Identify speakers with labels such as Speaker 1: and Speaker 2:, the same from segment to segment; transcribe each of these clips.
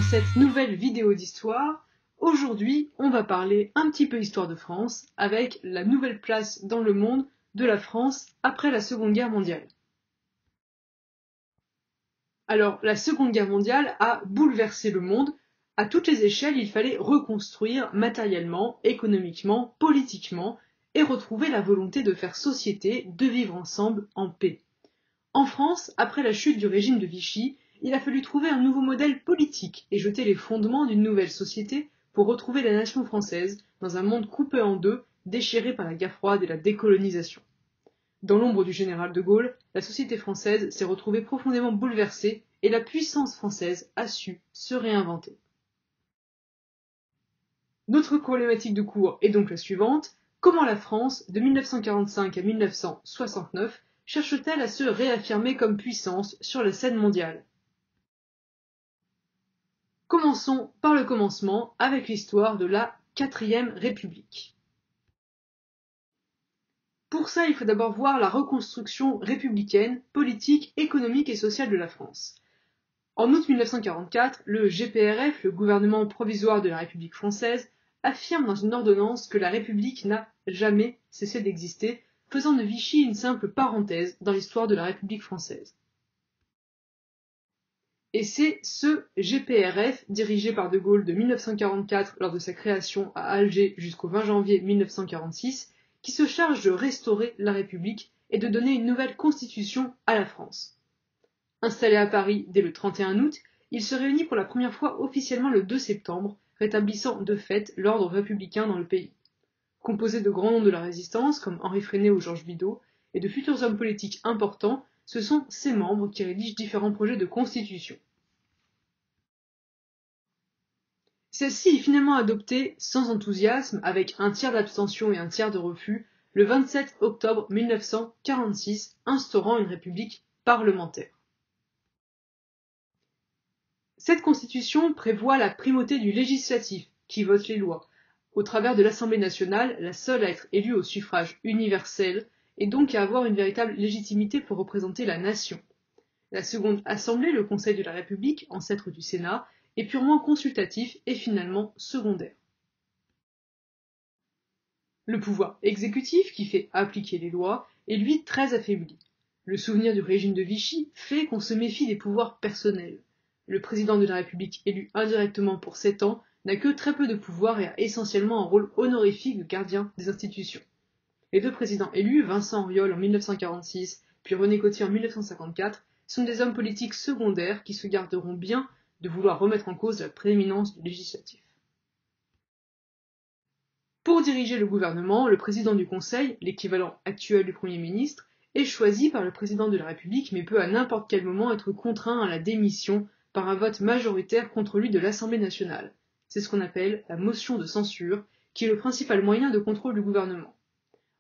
Speaker 1: cette nouvelle vidéo d'histoire. Aujourd'hui, on va parler un petit peu histoire de France avec la nouvelle place dans le monde de la France après la Seconde Guerre mondiale. Alors, la Seconde Guerre mondiale a bouleversé le monde. À toutes les échelles, il fallait reconstruire matériellement, économiquement, politiquement et retrouver la volonté de faire société, de vivre ensemble en paix. En France, après la chute du régime de Vichy, il a fallu trouver un nouveau modèle politique et jeter les fondements d'une nouvelle société pour retrouver la nation française dans un monde coupé en deux, déchiré par la guerre froide et la décolonisation. Dans l'ombre du général de Gaulle, la société française s'est retrouvée profondément bouleversée et la puissance française a su se réinventer. Notre problématique de cours est donc la suivante. Comment la France, de 1945 à 1969, cherche-t-elle à se réaffirmer comme puissance sur la scène mondiale? Commençons par le commencement avec l'histoire de la 4e République. Pour ça, il faut d'abord voir la reconstruction républicaine, politique, économique et sociale de la France. En août 1944, le GPRF, le gouvernement provisoire de la République française, affirme dans une ordonnance que la République n'a jamais cessé d'exister, faisant de Vichy une simple parenthèse dans l'histoire de la République française. Et c'est ce GPRF, dirigé par De Gaulle de 1944 lors de sa création à Alger jusqu'au 20 janvier 1946, qui se charge de restaurer la République et de donner une nouvelle constitution à la France. Installé à Paris dès le 31 août, il se réunit pour la première fois officiellement le 2 septembre, rétablissant de fait l'ordre républicain dans le pays. Composé de grands noms de la résistance, comme Henri Freinet ou Georges Bidault, et de futurs hommes politiques importants, ce sont ces membres qui rédigent différents projets de constitution. Celle-ci est finalement adoptée sans enthousiasme, avec un tiers d'abstention et un tiers de refus, le 27 octobre 1946, instaurant une république parlementaire. Cette constitution prévoit la primauté du législatif, qui vote les lois, au travers de l'Assemblée nationale, la seule à être élue au suffrage universel, et donc à avoir une véritable légitimité pour représenter la nation. La seconde assemblée, le Conseil de la République, ancêtre du Sénat, est purement consultatif et finalement secondaire. Le pouvoir exécutif, qui fait appliquer les lois, est lui très affaibli. Le souvenir du régime de Vichy fait qu'on se méfie des pouvoirs personnels. Le président de la République, élu indirectement pour 7 ans, n'a que très peu de pouvoir et a essentiellement un rôle honorifique de gardien des institutions. Les deux présidents élus, Vincent Auriol en 1946 puis René Coty en 1954, sont des hommes politiques secondaires qui se garderont bien de vouloir remettre en cause la prééminence du législatif. Pour diriger le gouvernement, le président du Conseil, l'équivalent actuel du Premier ministre, est choisi par le président de la République mais peut à n'importe quel moment être contraint à la démission par un vote majoritaire contre lui de l'Assemblée nationale. C'est ce qu'on appelle la motion de censure, qui est le principal moyen de contrôle du gouvernement.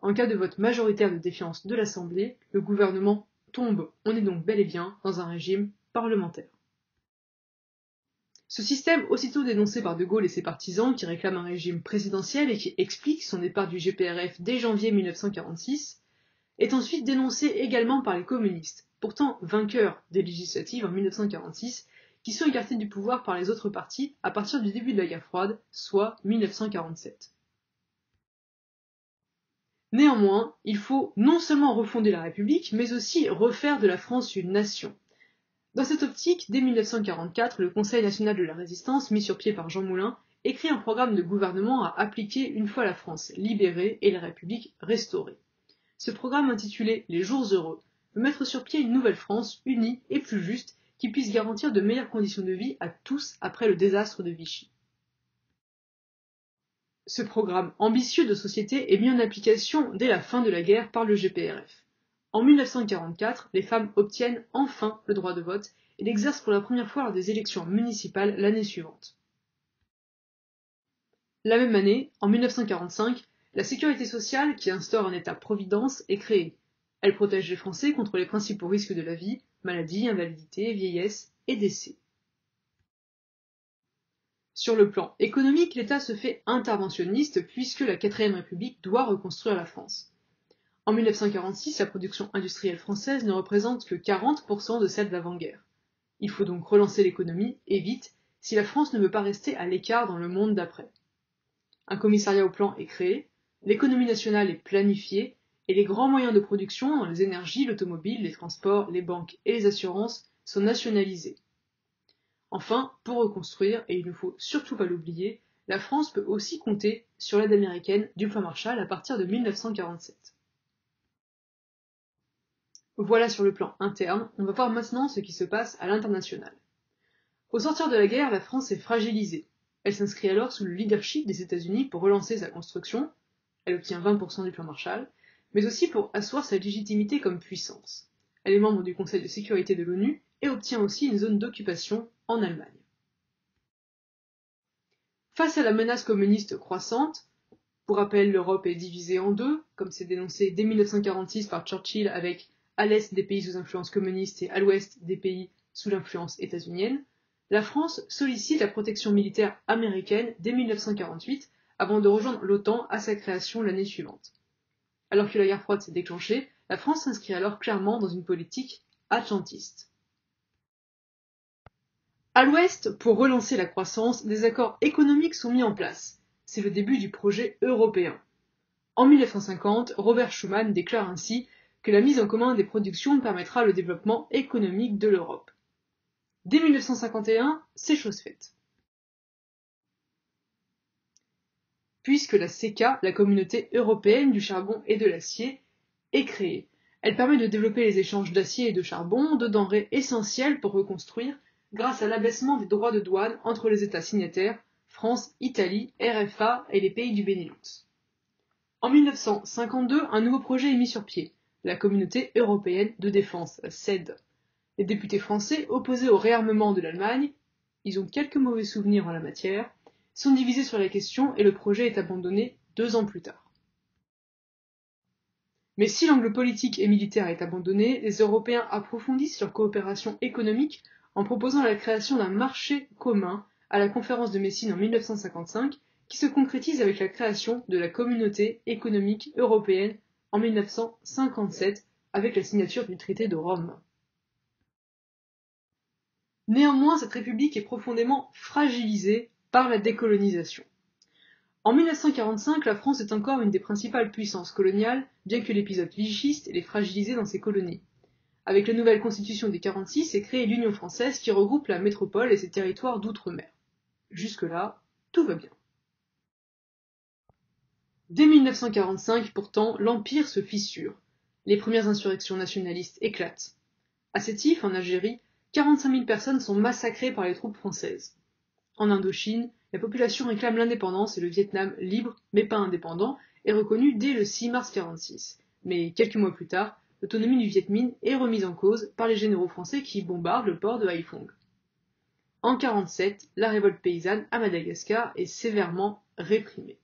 Speaker 1: En cas de vote majoritaire de défiance de l'Assemblée, le gouvernement tombe. On est donc bel et bien dans un régime parlementaire. Ce système, aussitôt dénoncé par De Gaulle et ses partisans qui réclament un régime présidentiel et qui explique son départ du GPRF dès janvier 1946, est ensuite dénoncé également par les communistes, pourtant vainqueurs des législatives en 1946, qui sont écartés du pouvoir par les autres partis à partir du début de la guerre froide, soit 1947. Néanmoins, il faut non seulement refonder la République, mais aussi refaire de la France une nation. Dans cette optique, dès 1944, le Conseil national de la Résistance, mis sur pied par Jean Moulin, écrit un programme de gouvernement à appliquer une fois la France libérée et la République restaurée. Ce programme intitulé Les Jours heureux veut mettre sur pied une nouvelle France unie et plus juste qui puisse garantir de meilleures conditions de vie à tous après le désastre de Vichy. Ce programme ambitieux de société est mis en application dès la fin de la guerre par le GPRF. En 1944, les femmes obtiennent enfin le droit de vote et l'exercent pour la première fois lors des élections municipales l'année suivante. La même année, en 1945, la sécurité sociale, qui instaure un État-providence, est créée. Elle protège les Français contre les principaux risques de la vie, maladie, invalidité, vieillesse et décès. Sur le plan économique, l'État se fait interventionniste puisque la 4e République doit reconstruire la France. En 1946, la production industrielle française ne représente que 40% de celle d'avant-guerre. Il faut donc relancer l'économie, et vite, si la France ne veut pas rester à l'écart dans le monde d'après. Un commissariat au plan est créé, l'économie nationale est planifiée, et les grands moyens de production dans les énergies, l'automobile, les transports, les banques et les assurances sont nationalisés. Enfin, pour reconstruire, et il ne faut surtout pas l'oublier, la France peut aussi compter sur l'aide américaine du plan Marshall à partir de 1947. Voilà sur le plan interne, on va voir maintenant ce qui se passe à l'international. Au sortir de la guerre, la France est fragilisée. Elle s'inscrit alors sous le leadership des États-Unis pour relancer sa construction, elle obtient 20% du plan Marshall, mais aussi pour asseoir sa légitimité comme puissance. Elle est membre du Conseil de sécurité de l'ONU et obtient aussi une zone d'occupation en Allemagne. Face à la menace communiste croissante, pour rappel, l'Europe est divisée en deux, comme c'est dénoncé dès 1946 par Churchill avec à l'est des pays sous influence communiste et à l'ouest des pays sous l'influence états-unienne, la France sollicite la protection militaire américaine dès 1948 avant de rejoindre l'OTAN à sa création l'année suivante. Alors que la guerre froide s'est déclenchée, la France s'inscrit alors clairement dans une politique atlantiste. À l'ouest, pour relancer la croissance, des accords économiques sont mis en place. C'est le début du projet européen. En 1950, Robert Schuman déclare ainsi que la mise en commun des productions permettra le développement économique de l'Europe. Dès 1951, c'est chose faite. Puisque la CECA, la Communauté européenne du charbon et de l'acier, est créée. Elle permet de développer les échanges d'acier et de charbon, deux denrées essentielles pour reconstruire, grâce à l'abaissement des droits de douane entre les États signataires, France, Italie, RFA et les pays du Benelux. En 1952, un nouveau projet est mis sur pied, la Communauté européenne de défense, la CED. Les députés français, opposés au réarmement de l'Allemagne, ils ont quelques mauvais souvenirs en la matière, sont divisés sur la question et le projet est abandonné 2 ans plus tard. Mais si l'angle politique et militaire est abandonné, les Européens approfondissent leur coopération économique en proposant la création d'un marché commun à la conférence de Messine en 1955, qui se concrétise avec la création de la Communauté économique européenne en 1957 avec la signature du traité de Rome. Néanmoins, cette république est profondément fragilisée par la décolonisation. En 1945, la France est encore une des principales puissances coloniales, bien que l'épisode vichiste l'ait fragilisée dans ses colonies. Avec la nouvelle constitution des 46 est créée l'Union française qui regroupe la métropole et ses territoires d'outre-mer. Jusque-là, tout va bien. Dès 1945, pourtant, l'Empire se fissure. Les premières insurrections nationalistes éclatent. À Sétif, en Algérie, 45 000 personnes sont massacrées par les troupes françaises. En Indochine, la population réclame l'indépendance et le Vietnam libre, mais pas indépendant, est reconnu dès le 6 mars 1946. Mais quelques mois plus tard, l'autonomie du Viet Minh est remise en cause par les généraux français qui bombardent le port de Haiphong. En 1947, la révolte paysanne à Madagascar est sévèrement réprimée.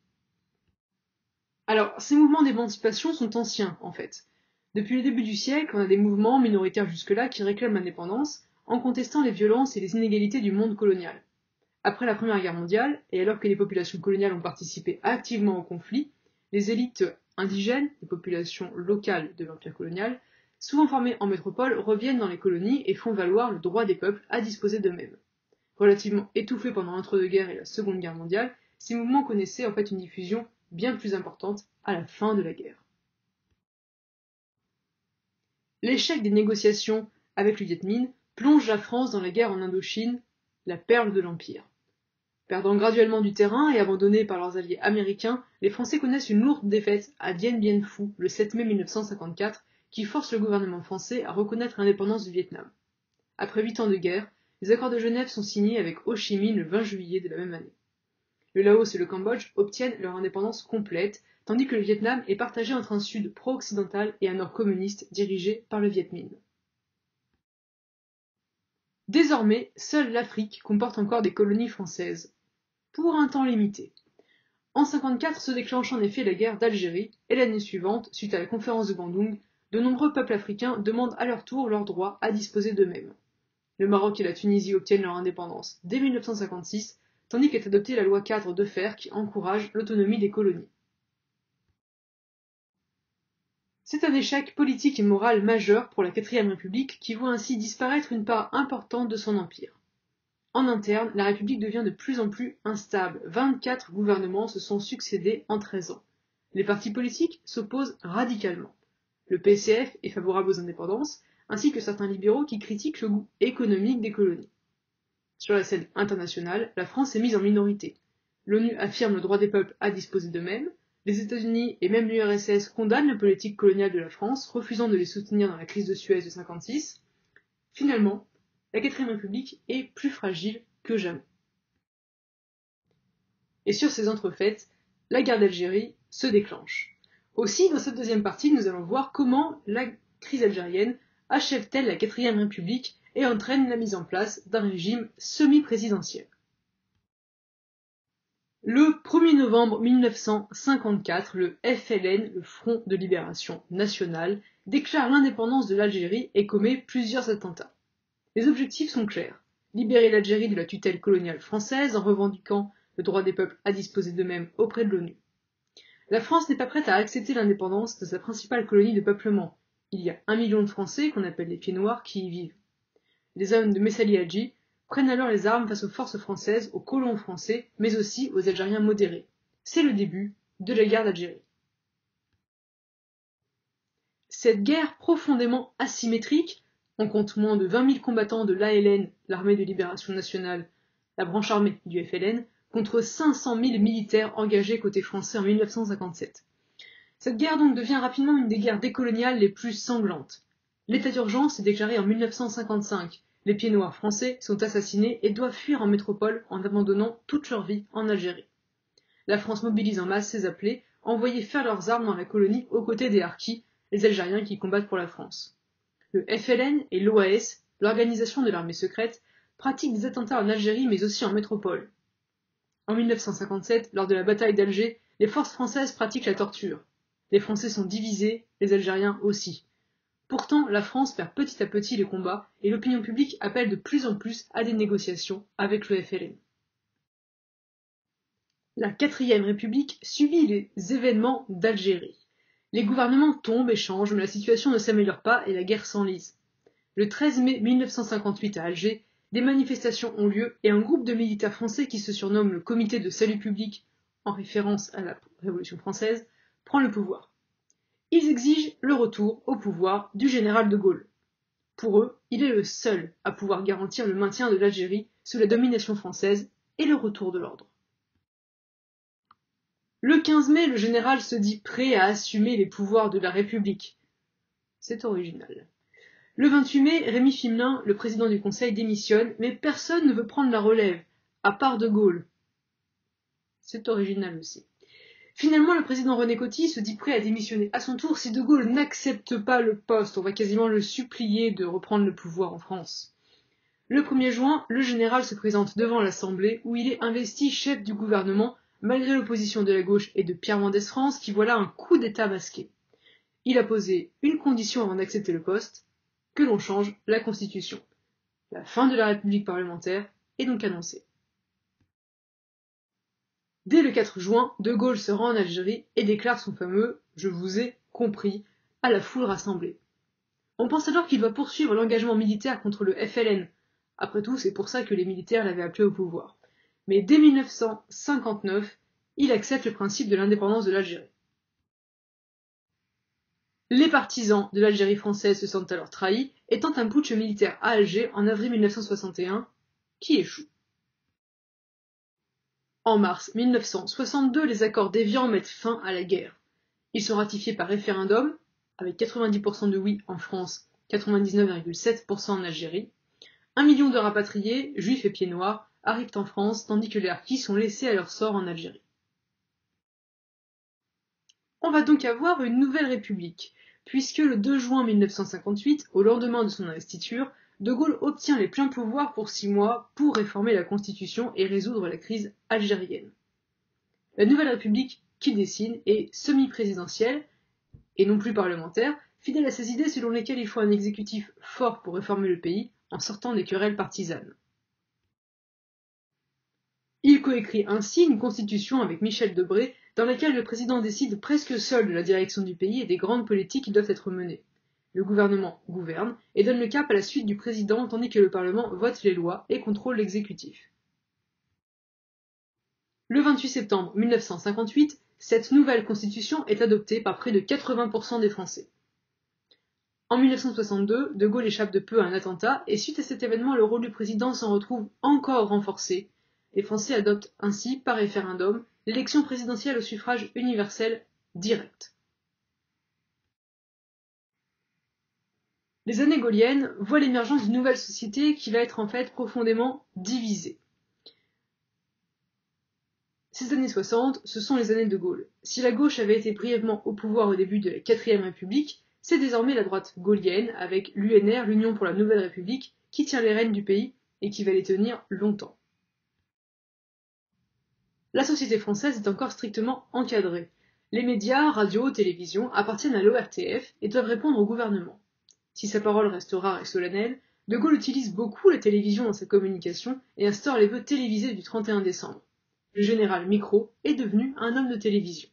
Speaker 1: Alors, ces mouvements d'émancipation sont anciens, en fait. Depuis le début du siècle, on a des mouvements, minoritaires jusque-là, qui réclament l'indépendance, en contestant les violences et les inégalités du monde colonial. Après la Première Guerre mondiale, et alors que les populations coloniales ont participé activement au conflit, les élites indigènes, les populations locales de l'Empire colonial, souvent formées en métropole, reviennent dans les colonies et font valoir le droit des peuples à disposer d'eux-mêmes. Relativement étouffés pendant l'entre-deux-guerres et la Seconde Guerre mondiale, ces mouvements connaissaient en fait une diffusion bien plus importante à la fin de la guerre. L'échec des négociations avec le Viet Minh plonge la France dans la guerre en Indochine, la perle de l'Empire. Perdant graduellement du terrain et abandonnés par leurs alliés américains, les Français connaissent une lourde défaite à Dien Bien Phu le 7 mai 1954 qui force le gouvernement français à reconnaître l'indépendance du Vietnam. Après 8 ans de guerre, les accords de Genève sont signés avec Ho Chi Minh le 20 juillet de la même année. Le Laos et le Cambodge obtiennent leur indépendance complète, tandis que le Vietnam est partagé entre un sud pro-occidental et un nord communiste dirigé par le Viet Minh. Désormais, seule l'Afrique comporte encore des colonies françaises, pour un temps limité. En 1954 se déclenche en effet la guerre d'Algérie, et l'année suivante, suite à la conférence de Bandung, de nombreux peuples africains demandent à leur tour leur droit à disposer d'eux-mêmes. Le Maroc et la Tunisie obtiennent leur indépendance dès 1956, tandis qu'est adoptée la loi cadre de fer qui encourage l'autonomie des colonies. C'est un échec politique et moral majeur pour la 4ème République qui voit ainsi disparaître une part importante de son empire. En interne, la République devient de plus en plus instable. 24 gouvernements se sont succédés en 13 ans. Les partis politiques s'opposent radicalement. Le PCF est favorable aux indépendances, ainsi que certains libéraux qui critiquent le goût économique des colonies. Sur la scène internationale, la France est mise en minorité. L'ONU affirme le droit des peuples à disposer d'eux-mêmes, les États-Unis et même l'URSS condamnent la politique coloniale de la France, refusant de les soutenir dans la crise de Suez de 1956. Finalement, la 4ème République est plus fragile que jamais. Et sur ces entrefaites, la guerre d'Algérie se déclenche. Aussi, dans cette deuxième partie, nous allons voir comment la crise algérienne achève-t-elle la 4ème République et entraîne la mise en place d'un régime semi-présidentiel. Le 1er novembre 1954, le FLN, le Front de Libération Nationale, déclare l'indépendance de l'Algérie et commet plusieurs attentats. Les objectifs sont clairs. Libérer l'Algérie de la tutelle coloniale française en revendiquant le droit des peuples à disposer d'eux-mêmes auprès de l'ONU. La France n'est pas prête à accepter l'indépendance de sa principale colonie de peuplement. Il y a 1 million de Français, qu'on appelle les pieds noirs, qui y vivent. Les hommes de Messali Hadji prennent alors les armes face aux forces françaises, aux colons français, mais aussi aux Algériens modérés. C'est le début de la guerre d'Algérie. Cette guerre profondément asymétrique, on compte moins de 20 000 combattants de l'ALN, l'Armée de Libération Nationale, la branche armée du FLN, contre 500 000 militaires engagés côté français en 1957. Cette guerre donc devient rapidement une des guerres décoloniales les plus sanglantes. L'état d'urgence est déclaré en 1955. Les pieds noirs français sont assassinés et doivent fuir en métropole en abandonnant toute leur vie en Algérie. La France mobilise en masse ses appelés, envoyés faire leurs armes dans la colonie aux côtés des Harkis, les Algériens qui combattent pour la France. Le FLN et l'OAS, l'organisation de l'armée secrète, pratiquent des attentats en Algérie mais aussi en métropole. En 1957, lors de la bataille d'Alger, les forces françaises pratiquent la torture. Les Français sont divisés, les Algériens aussi. Pourtant, la France perd petit à petit les combats et l'opinion publique appelle de plus en plus à des négociations avec le FLN. La 4ème République subit les événements d'Algérie. Les gouvernements tombent et changent, mais la situation ne s'améliore pas et la guerre s'enlise. Le 13 mai 1958 à Alger, des manifestations ont lieu et un groupe de militaires français qui se surnomme le Comité de salut public, en référence à la Révolution française, prend le pouvoir. Ils exigent le retour au pouvoir du général de Gaulle. Pour eux, il est le seul à pouvoir garantir le maintien de l'Algérie sous la domination française et le retour de l'ordre. Le 15 mai, le général se dit prêt à assumer les pouvoirs de la République. C'est original. Le 28 mai, Rémy Fimelin, le président du Conseil, démissionne, mais personne ne veut prendre la relève, à part de Gaulle. C'est original aussi. Finalement, le président René Coty se dit prêt à démissionner à son tour si de Gaulle n'accepte pas le poste. On va quasiment le supplier de reprendre le pouvoir en France. Le 1er juin, le général se présente devant l'Assemblée où il est investi chef du gouvernement malgré l'opposition de la gauche et de Pierre Mendès France qui voit là un coup d'État masqué. Il a posé une condition avant d'accepter le poste, que l'on change la Constitution. La fin de la République parlementaire est donc annoncée. Dès le 4 juin, De Gaulle se rend en Algérie et déclare son fameux « Je vous ai compris » à la foule rassemblée. On pense alors qu'il va poursuivre l'engagement militaire contre le FLN. Après tout, c'est pour ça que les militaires l'avaient appelé au pouvoir. Mais dès 1959, il accepte le principe de l'indépendance de l'Algérie. Les partisans de l'Algérie française se sentent alors trahis et tentent un putsch militaire à Alger en avril 1961, qui échoue. En mars 1962, les accords d'Évian mettent fin à la guerre. Ils sont ratifiés par référendum, avec 90% de oui en France, 99,7% en Algérie. 1 million de rapatriés, juifs et pieds noirs, arrivent en France, tandis que les Harkis sont laissés à leur sort en Algérie. On va donc avoir une nouvelle république, puisque le 2 juin 1958, au lendemain de son investiture, De Gaulle obtient les pleins pouvoirs pour 6 mois pour réformer la Constitution et résoudre la crise algérienne. La nouvelle République qu'il dessine est semi-présidentielle, et non plus parlementaire, fidèle à ses idées selon lesquelles il faut un exécutif fort pour réformer le pays, en sortant des querelles partisanes. Il coécrit ainsi une constitution avec Michel Debré, dans laquelle le président décide presque seul de la direction du pays et des grandes politiques qui doivent être menées. Le gouvernement gouverne et donne le cap à la suite du président tandis que le Parlement vote les lois et contrôle l'exécutif. Le 28 septembre 1958, cette nouvelle constitution est adoptée par près de 80% des Français. En 1962, De Gaulle échappe de peu à un attentat et suite à cet événement, le rôle du président s'en retrouve encore renforcé. Les Français adoptent ainsi, par référendum, l'élection présidentielle au suffrage universel direct. Les années gaulliennes voient l'émergence d'une nouvelle société qui va être en fait profondément divisée. Ces années 60, ce sont les années de Gaulle. Si la gauche avait été brièvement au pouvoir au début de la 4ème République, c'est désormais la droite gaullienne, avec l'UNR, l'Union pour la Nouvelle République, qui tient les rênes du pays et qui va les tenir longtemps. La société française est encore strictement encadrée. Les médias, radio, télévision appartiennent à l'ORTF et doivent répondre au gouvernement. Si sa parole reste rare et solennelle, De Gaulle utilise beaucoup la télévision dans sa communication et instaure les vœux télévisés du 31 décembre. Le général Microt est devenu un homme de télévision.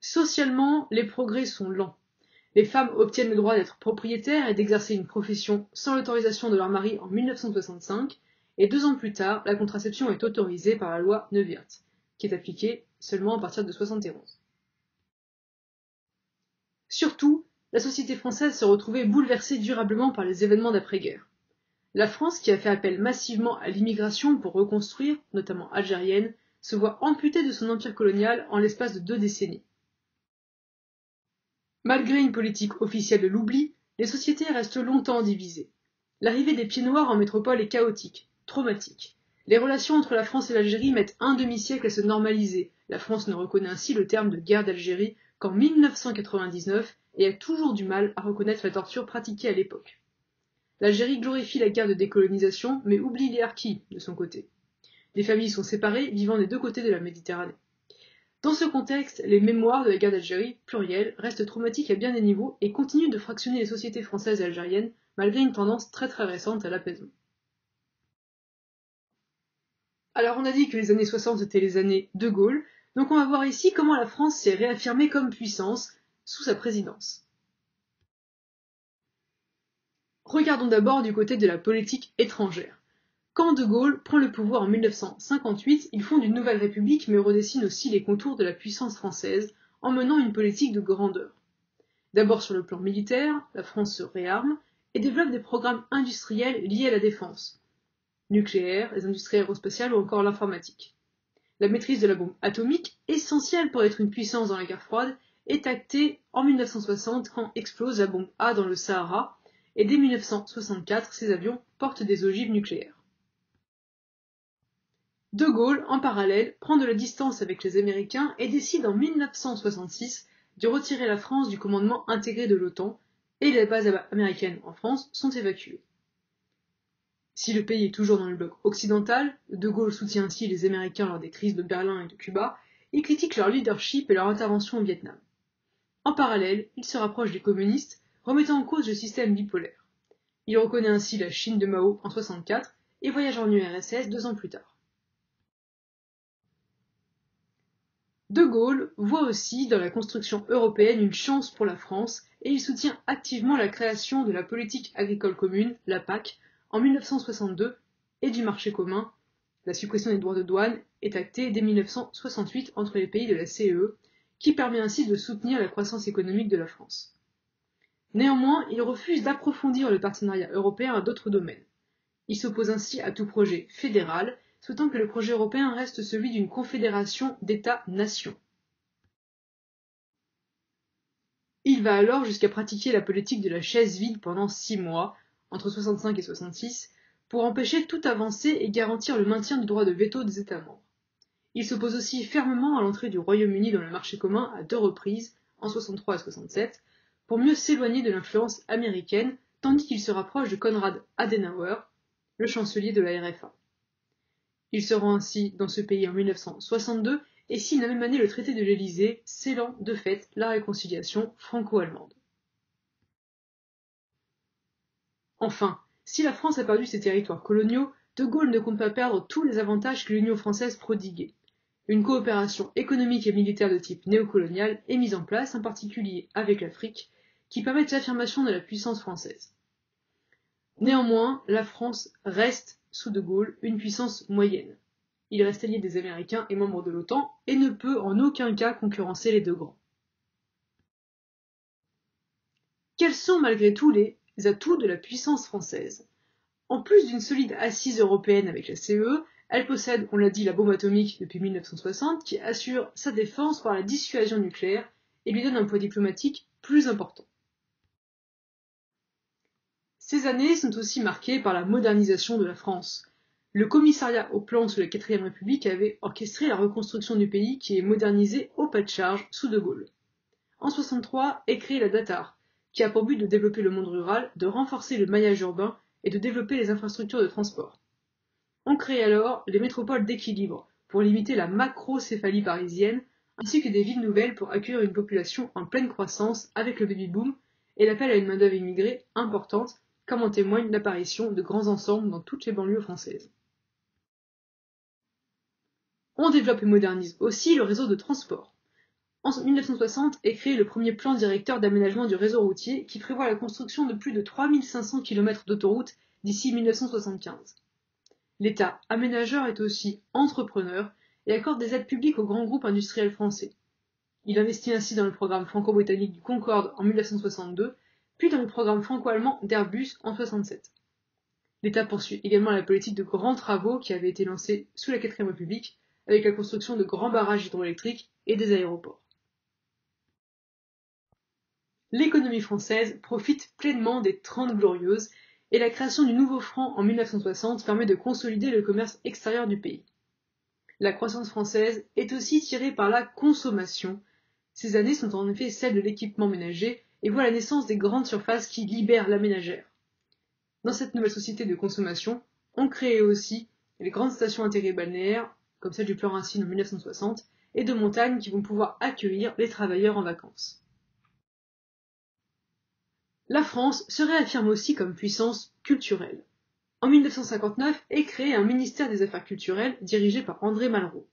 Speaker 1: Socialement, les progrès sont lents. Les femmes obtiennent le droit d'être propriétaires et d'exercer une profession sans l'autorisation de leur mari en 1965, et 2 ans plus tard, la contraception est autorisée par la loi Neuwirth, qui est appliquée seulement à partir de 1971. Surtout, la société française se retrouvait bouleversée durablement par les événements d'après-guerre. La France, qui a fait appel massivement à l'immigration pour reconstruire, notamment algérienne, se voit amputée de son empire colonial en l'espace de 2 décennies. Malgré une politique officielle de l'oubli, les sociétés restent longtemps divisées. L'arrivée des pieds noirs en métropole est chaotique, traumatique. Les relations entre la France et l'Algérie mettent un demi-siècle à se normaliser. La France ne reconnaît ainsi le terme de guerre d'Algérie qu'en 1999 et a toujours du mal à reconnaître la torture pratiquée à l'époque. L'Algérie glorifie la guerre de décolonisation, mais oublie les harkis de son côté. Les familles sont séparées, vivant des 2 côtés de la Méditerranée. Dans ce contexte, les mémoires de la guerre d'Algérie, plurielles, restent traumatiques à bien des niveaux et continuent de fractionner les sociétés françaises et algériennes, malgré une tendance très récente à l'apaisement. Alors on a dit que les années 60 étaient les années de Gaulle, donc on va voir ici comment la France s'est réaffirmée comme puissance sous sa présidence. Regardons d'abord du côté de la politique étrangère. Quand De Gaulle prend le pouvoir en 1958, il fonde une nouvelle république mais redessine aussi les contours de la puissance française en menant une politique de grandeur. D'abord sur le plan militaire, la France se réarme et développe des programmes industriels liés à la défense, nucléaire, les industries aérospatiales ou encore l'informatique. La maîtrise de la bombe atomique, essentielle pour être une puissance dans la guerre froide, est actée en 1960 quand explose la bombe A dans le Sahara, et dès 1964, ces avions portent des ogives nucléaires. De Gaulle, en parallèle, prend de la distance avec les Américains et décide en 1966 de retirer la France du commandement intégré de l'OTAN, et les bases américaines en France sont évacuées. Si le pays est toujours dans le bloc occidental, De Gaulle soutient ainsi les Américains lors des crises de Berlin et de Cuba, il critique leur leadership et leur intervention au Vietnam. En parallèle, il se rapproche des communistes, remettant en cause le système bipolaire. Il reconnaît ainsi la Chine de Mao en 1964 et voyage en URSS 2 ans plus tard. De Gaulle voit aussi dans la construction européenne une chance pour la France et il soutient activement la création de la politique agricole commune, la PAC, en 1962 et du marché commun. La suppression des droits de douane est actée dès 1968 entre les pays de la CEE, qui permet ainsi de soutenir la croissance économique de la France. Néanmoins, il refuse d'approfondir le partenariat européen à d'autres domaines. Il s'oppose ainsi à tout projet fédéral, souhaitant que le projet européen reste celui d'une confédération d'États-nations. Il va alors jusqu'à pratiquer la politique de la chaise vide pendant 6 mois, entre 1965 et 1966, pour empêcher toute avancée et garantir le maintien du droit de veto des États membres. Il s'oppose aussi fermement à l'entrée du Royaume-Uni dans le marché commun à 2 reprises, en 1963 et 1967, pour mieux s'éloigner de l'influence américaine, tandis qu'il se rapproche de Konrad Adenauer, le chancelier de la RFA. Il se rend ainsi dans ce pays en 1962 et signe la même année le traité de l'Élysée, scellant de fait la réconciliation franco-allemande. Enfin, si la France a perdu ses territoires coloniaux, De Gaulle ne compte pas perdre tous les avantages que l'Union française prodiguait. Une coopération économique et militaire de type néocolonial est mise en place, en particulier avec l'Afrique, qui permettent l'affirmation de la puissance française. Néanmoins, la France reste, sous De Gaulle, une puissance moyenne. Il reste allié des Américains et membre de l'OTAN et ne peut en aucun cas concurrencer les deux grands. Quels sont malgré tout les atouts de la puissance française? En plus d'une solide assise européenne avec la CEE, elle possède, on l'a dit, la bombe atomique depuis 1960 qui assure sa défense par la dissuasion nucléaire et lui donne un poids diplomatique plus important. Ces années sont aussi marquées par la modernisation de la France. Le commissariat au plan sous la 4ème République avait orchestré la reconstruction du pays qui est modernisé au pas de charge sous De Gaulle. En 1963 est créée la DATAR, qui a pour but de développer le monde rural, de renforcer le maillage urbain et de développer les infrastructures de transport. On crée alors les métropoles d'équilibre pour limiter la macrocéphalie parisienne, ainsi que des villes nouvelles pour accueillir une population en pleine croissance avec le baby-boom et l'appel à une main-d'œuvre immigrée importante, comme en témoigne l'apparition de grands ensembles dans toutes les banlieues françaises. On développe et modernise aussi le réseau de transport. En 1960 est créé le premier plan directeur d'aménagement du réseau routier qui prévoit la construction de plus de 3500 km d'autoroutes d'ici 1975. L'État aménageur est aussi entrepreneur et accorde des aides publiques aux grands groupes industriels français. Il investit ainsi dans le programme franco-britannique du Concorde en 1962, puis dans le programme franco-allemand d'Airbus en 1967. L'État poursuit également la politique de grands travaux qui avait été lancée sous la 4ème République, avec la construction de grands barrages hydroélectriques et des aéroports. L'économie française profite pleinement des Trente Glorieuses et la création du nouveau franc en 1960 permet de consolider le commerce extérieur du pays. La croissance française est aussi tirée par la consommation. Ces années sont en effet celles de l'équipement ménager et voient la naissance des grandes surfaces qui libèrent la ménagère. Dans cette nouvelle société de consommation, on crée aussi les grandes stations intégrées balnéaires, comme celle du Plan Racine en 1960, et de montagne qui vont pouvoir accueillir les travailleurs en vacances. La France se réaffirme aussi comme puissance culturelle. En 1959 est créé un ministère des Affaires culturelles dirigé par André Malraux.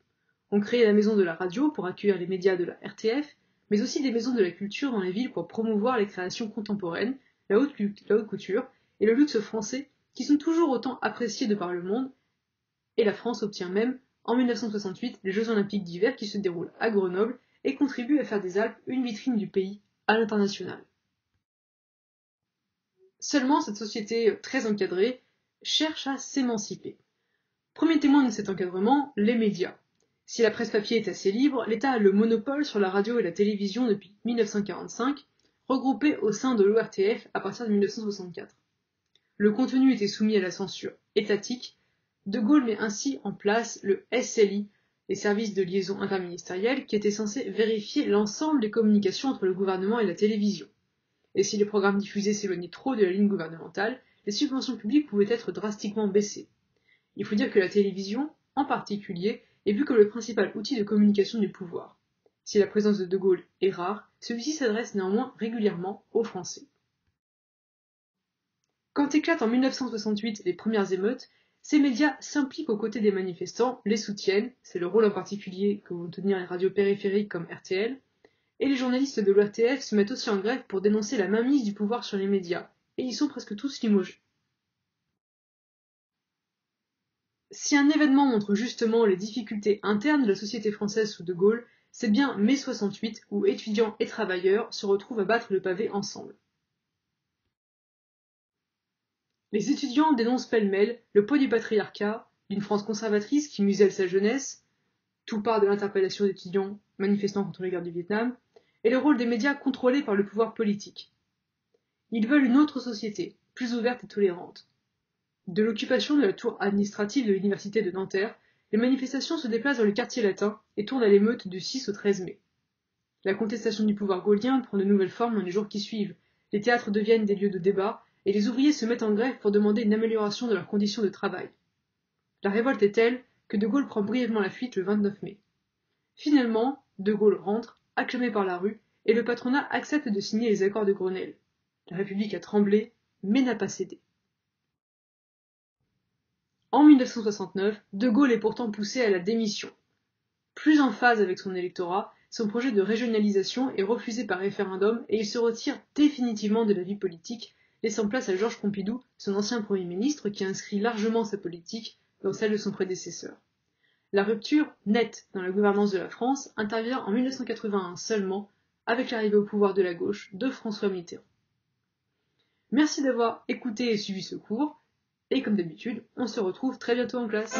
Speaker 1: On crée la Maison de la Radio pour accueillir les médias de la RTF, mais aussi des maisons de la culture dans les villes pour promouvoir les créations contemporaines, la haute couture et le luxe français qui sont toujours autant appréciés de par le monde, et la France obtient même, en 1968, les Jeux Olympiques d'hiver qui se déroulent à Grenoble et contribuent à faire des Alpes une vitrine du pays à l'international. Seulement, cette société très encadrée cherche à s'émanciper. Premier témoin de cet encadrement, les médias. Si la presse papier est assez libre, l'État a le monopole sur la radio et la télévision depuis 1945, regroupés au sein de l'ORTF à partir de 1964. Le contenu était soumis à la censure étatique. De Gaulle met ainsi en place le SLI, les services de liaison interministériels, qui étaient censés vérifier l'ensemble des communications entre le gouvernement et la télévision. Et si les programmes diffusés s'éloignaient trop de la ligne gouvernementale, les subventions publiques pouvaient être drastiquement baissées. Il faut dire que la télévision, en particulier, est vue comme le principal outil de communication du pouvoir. Si la présence de Gaulle est rare, celui-ci s'adresse néanmoins régulièrement aux Français. Quand éclatent en 1968 les premières émeutes, ces médias s'impliquent aux côtés des manifestants, les soutiennent, c'est le rôle en particulier que vont tenir les radios périphériques comme RTL, et les journalistes de l'ORTF se mettent aussi en grève pour dénoncer la mainmise du pouvoir sur les médias, et ils sont presque tous limogés. Si un événement montre justement les difficultés internes de la société française sous De Gaulle, c'est bien mai 68 où étudiants et travailleurs se retrouvent à battre le pavé ensemble. Les étudiants dénoncent pêle-mêle le poids du patriarcat, d'une France conservatrice qui muselle sa jeunesse, tout part de l'interpellation d'étudiants manifestant contre la guerre du Vietnam, et le rôle des médias contrôlés par le pouvoir politique. Ils veulent une autre société, plus ouverte et tolérante. De l'occupation de la tour administrative de l'université de Nanterre, les manifestations se déplacent dans le quartier latin et tournent à l'émeute du 6 au 13 mai. La contestation du pouvoir gaullien prend de nouvelles formes dans les jours qui suivent. Les théâtres deviennent des lieux de débat et les ouvriers se mettent en grève pour demander une amélioration de leurs conditions de travail. La révolte est telle que De Gaulle prend brièvement la fuite le 29 mai. Finalement, De Gaulle rentre, acclamé par la rue, et le patronat accepte de signer les accords de Grenelle. La République a tremblé, mais n'a pas cédé. En 1969, De Gaulle est pourtant poussé à la démission. Plus en phase avec son électorat, son projet de régionalisation est refusé par référendum et il se retire définitivement de la vie politique, laissant place à Georges Pompidou, son ancien Premier ministre, qui inscrit largement sa politique dans celle de son prédécesseur. La rupture, nette dans la gouvernance de la France, intervient en 1981 seulement, avec l'arrivée au pouvoir de la gauche de François Mitterrand. Merci d'avoir écouté et suivi ce cours, et comme d'habitude, on se retrouve très bientôt en classe.